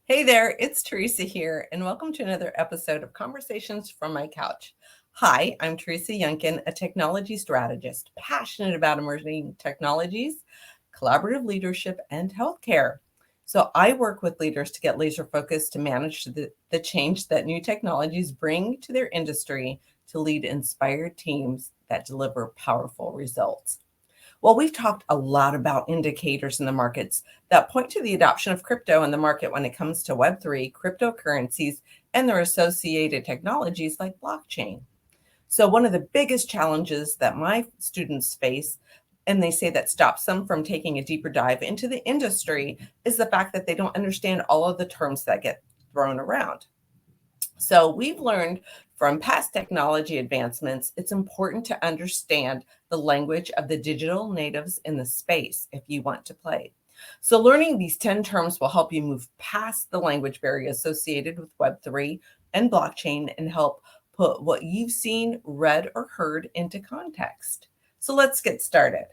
Hey there, it's Teresa here, and welcome to another episode of Conversations from My Couch. Hi, I'm Teresa Yunkin, a technology strategist, passionate about emerging technologies, collaborative leadership, and healthcare. So I work with leaders to get laser focused to manage the change that new technologies bring to their industry to lead inspired teams that deliver powerful results. Well, we've talked a lot about indicators in the markets that point to the adoption of crypto in the market when it comes to Web3, cryptocurrencies, and their associated technologies like blockchain. So, one of the biggest challenges that my students face, and they say that stops them from taking a deeper dive into the industry, is the fact that they don't understand all of the terms that get thrown around. So we've learned from past technology advancements, it's important to understand the language of the digital natives in the space if you want to play. So learning these 10 terms will help you move past the language barrier associated with Web3 and blockchain and help put what you've seen, read, or heard into context. So let's get started.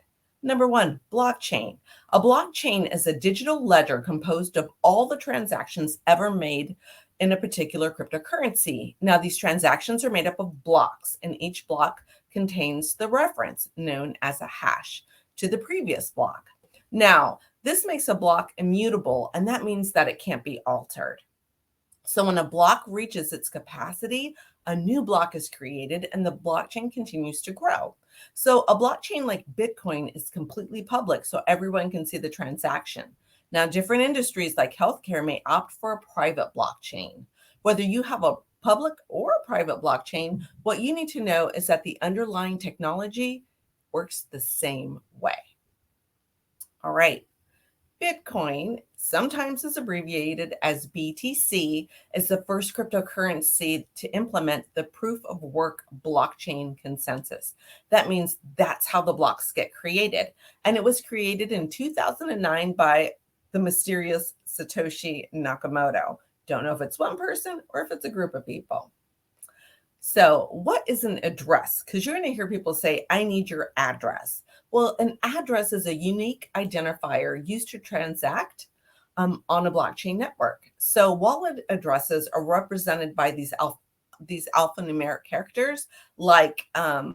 Number one, blockchain. A blockchain is a digital ledger composed of all the transactions ever made in a particular cryptocurrency. Now, these transactions are made up of blocks, and each block contains the reference, known as a hash, to the previous block. Now, this makes a block immutable, and that means that it can't be altered. So when a block reaches its capacity, a new block is created and the blockchain continues to grow. So a blockchain like Bitcoin is completely public, so everyone can see the transaction. Now, different industries like healthcare may opt for a private blockchain. Whether you have a public or a private blockchain, what you need to know is that the underlying technology works the same way. All right. Bitcoin, sometimes is abbreviated as BTC, is the first cryptocurrency to implement the proof of work blockchain consensus. That means that's how the blocks get created. And it was created in 2009 by the mysterious Satoshi Nakamoto. Don't know if it's one person or if it's a group of people. So, what is an address? Because you're going to hear people say, I need your address. Well, an address is a unique identifier used to transact on a blockchain network. So, wallet addresses are represented by these alphanumeric characters like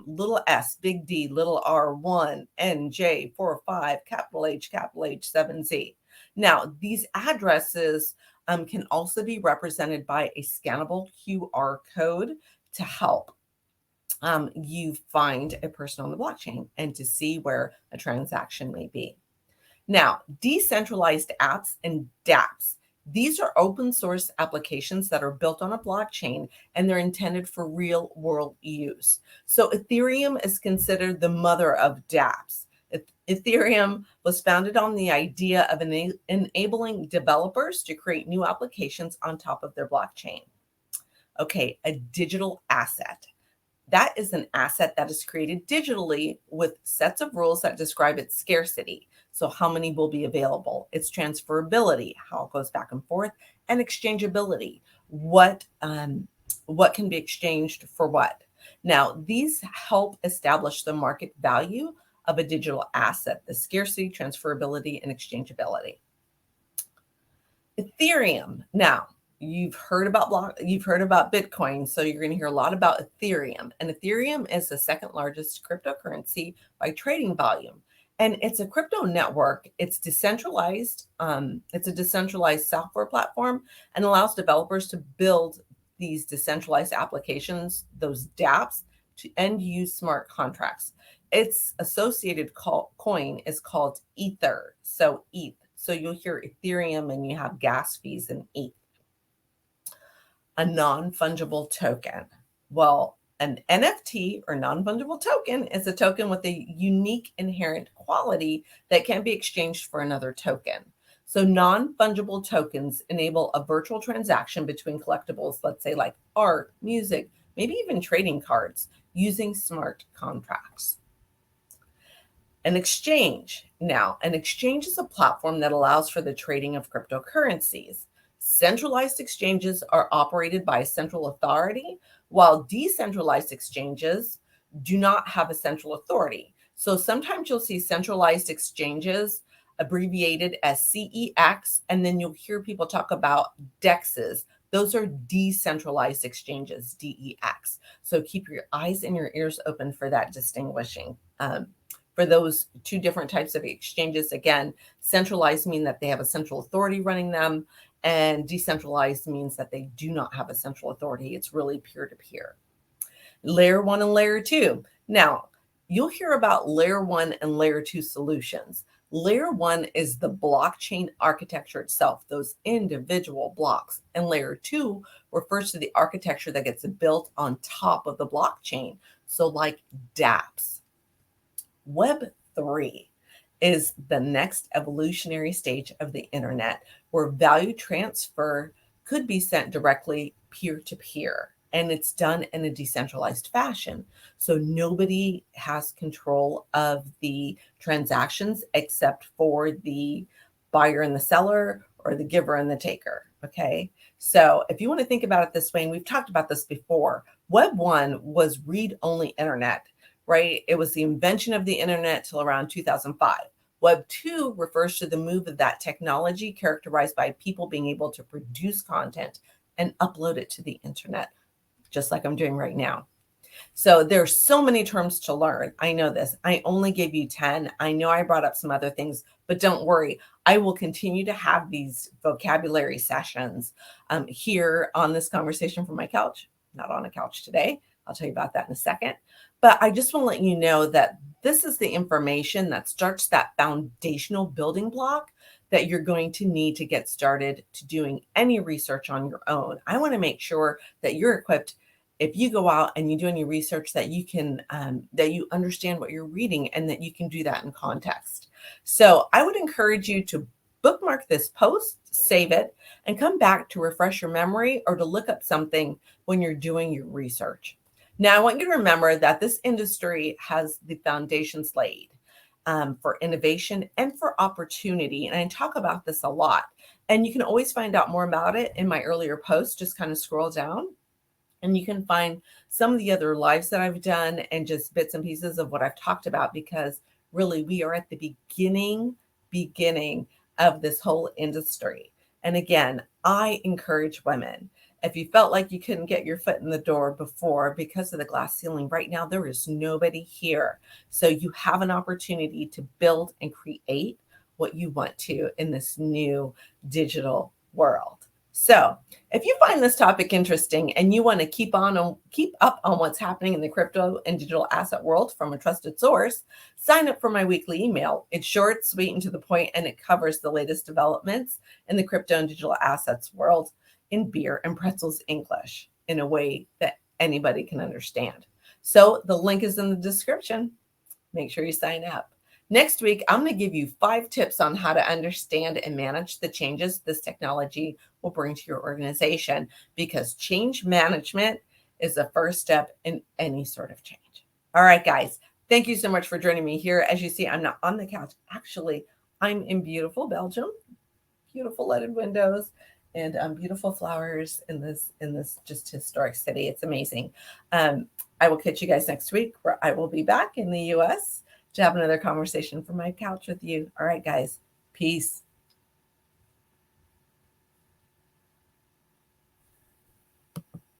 little s, big D, little r, 1, N, J, 4, 5, capital H, 7Z. Now, these addresses can also be represented by a scannable QR code to help you find a person on the blockchain and to see where a transaction may be. Now, decentralized apps and dApps. These are open source applications that are built on a blockchain and they're intended for real world use. So Ethereum is considered the mother of dApps. Ethereum was founded on the idea of enabling developers to create new applications on top of their blockchain. Okay, a digital asset. That is an asset that is created digitally with sets of rules that describe its scarcity. So, how many will be available? Its transferability, how it goes back and forth, and exchangeability. What can be exchanged for what? Now, these help establish the market value of a digital asset, the scarcity, transferability, and exchangeability. Ethereum. Now, you've heard about Bitcoin, so you're going to hear a lot about Ethereum. And Ethereum is the second largest cryptocurrency by trading volume. And it's a crypto network. It's decentralized. It's a decentralized software platform and allows developers to build these decentralized applications, those dApps, and use smart contracts. Its associated coin is called Ether. So ETH. So you'll hear Ethereum and you have gas fees and ETH. A non-fungible token. Well, an NFT or non-fungible token is a token with a unique inherent quality that can be exchanged for another token. So non-fungible tokens enable a virtual transaction between collectibles, let's say like art, music, maybe even trading cards, using smart contracts. An exchange. Now, an exchange is a platform that allows for the trading of cryptocurrencies. Centralized exchanges are operated by a central authority, while decentralized exchanges do not have a central authority. So sometimes you'll see centralized exchanges abbreviated as CEX. And then you'll hear people talk about DEXs. Those are decentralized exchanges, DEX. So keep your eyes and your ears open for that distinguishing. For those two different types of exchanges, again, centralized mean that they have a central authority running them, and decentralized means that they do not have a central authority. It's really peer-to-peer. Layer 1 and Layer 2. Now, you'll hear about Layer 1 and Layer 2 solutions. Layer 1 is the blockchain architecture itself, those individual blocks. And Layer 2 refers to the architecture that gets built on top of the blockchain. So like dApps. Web 3 is the next evolutionary stage of the internet where value transfer could be sent directly peer-to-peer. And it's done in a decentralized fashion. So nobody has control of the transactions except for the buyer and the seller, or the giver and the taker. Okay. So if you want to think about it this way, and we've talked about this before, Web 1 was read-only internet, right? It was the invention of the internet till around 2005. Web 2 refers to the move of that technology characterized by people being able to produce content and upload it to the internet, just like I'm doing right now. So there's so many terms to learn. I know this. I only gave you 10. I know I brought up some other things, but don't worry. I will continue to have these vocabulary sessions here on this conversation from my couch, not on a couch today. I'll tell you about that in a second. But I just want to let you know that this is the information that starts that foundational building block that you're going to need to get started to doing any research on your own. I want to make sure that you're equipped if you go out and you do any research, that you can that you understand what you're reading and that you can do that in context. So I would encourage you to bookmark this post, save it, and come back to refresh your memory or to look up something when you're doing your research. Now, I want you to remember that this industry has the foundations laid for innovation and for opportunity. And I talk about this a lot. And you can always find out more about it in my earlier posts. Just kind of scroll down and you can find some of the other lives that I've done and just bits and pieces of what I've talked about, because really we are at the beginning of this whole industry. And again, I encourage women. If you felt like you couldn't get your foot in the door before because of the glass ceiling, right now there is nobody here. So you have an opportunity to build and create what you want to in this new digital world. So if you find this topic interesting and you want to keep up on what's happening in the crypto and digital asset world from a trusted source, sign up for my weekly email. It's short, sweet, and to the point, and it covers the latest developments in the crypto and digital assets world in beer and pretzels English in a way that anybody can understand. So the link is in the description. Make sure you sign up. Next week, I'm going to give you 5 tips on how to understand and manage the changes this technology will bring to your organization, because change management is the first step in any sort of change. All right, guys, thank you so much for joining me here. As you see, I'm not on the couch. Actually, I'm in beautiful Belgium, beautiful leaded windows, and beautiful flowers in this just historic city. It's amazing. I will catch you guys next week, where I will be back in the US to have another conversation from my couch with you. All right, guys, peace.